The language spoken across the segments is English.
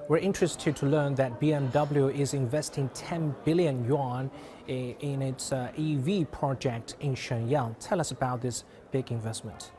We're interested to learn that BMW is investing 10 billion yuan in its EV project in Shenyang. Tell us about this big investment.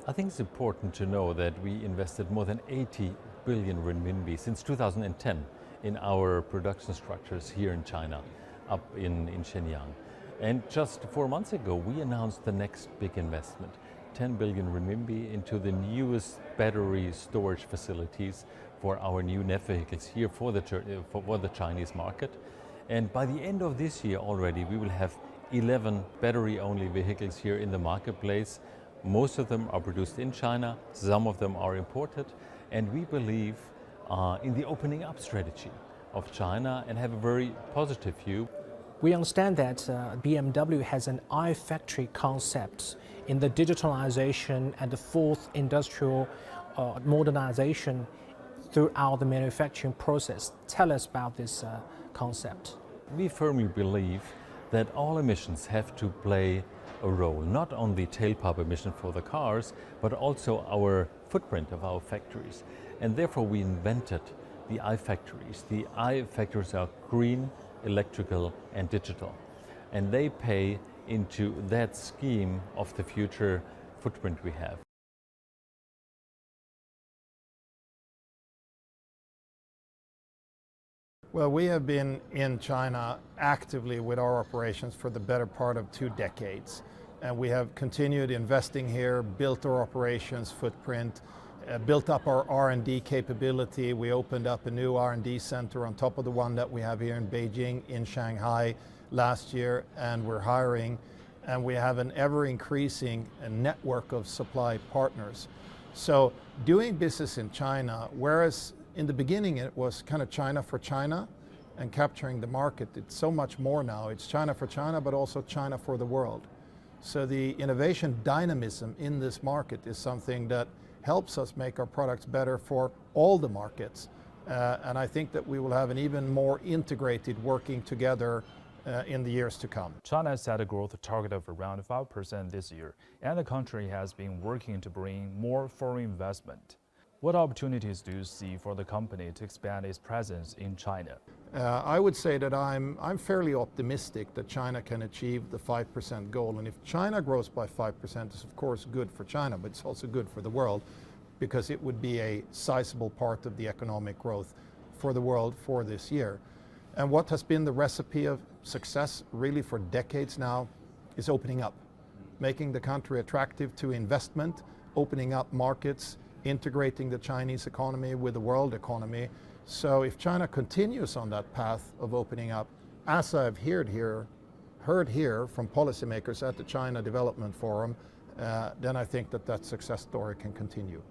I think it's important to know that we invested more than 80 billion renminbi since 2010 in our production structures here in China, up in Shenyang. And just 4 months ago, we announced the next big investment, 10 billion renminbi into the newest battery storage facilities for our new NEV vehicles here for the Chinese market. And by the end of this year already, we will have 11 battery-only vehicles here in the marketplace. Most of them are produced in China, some of them are imported, and we believe in the opening up strategy of China and have a very positive view. We understand that BMW has an iFactory concept in the digitalization and the fourth industrial modernization throughout the manufacturing process. Tell us about this concept. We firmly believe that all emissions have to play a role, not only tailpipe emission for the cars, but also our footprint of our factories. And therefore we invented the iFactories. The iFactories are green, electrical and digital. And they pay into that scheme of the future footprint we have. Well, we have been in China actively with our operations for the better part of 2 decades. And we have continued investing here, built our operations footprint, built up our R&D capability. We opened up a new R&D center on top of the one that we have here in Beijing, in Shanghai last year, and we're hiring. And we have an ever-increasing network of supply partners. So doing business in China, whereas in the beginning it was kind of China for China and capturing the market, it's so much more now. It's China for China, but also China for the world. So the innovation dynamism in this market is something that helps us make our products better for all the markets. And I think that we will have an even more integrated working together in the years to come. China set a growth target of around 5% this year, and the country has been working to bring more foreign investment. What opportunities do you see for the company to expand its presence in China? I would say that I'm fairly optimistic that China can achieve the 5% goal. And if China grows by 5%, it's of course good for China, but it's also good for the world, because it would be a sizable part of the economic growth for the world for this year. And what has been the recipe of success really for decades now is opening up, making the country attractive to investment, opening up markets, integrating the Chinese economy with the world economy. So if China continues on that path of opening up, as I've heard here from policymakers at the China Development Forum, then I think that success story can continue.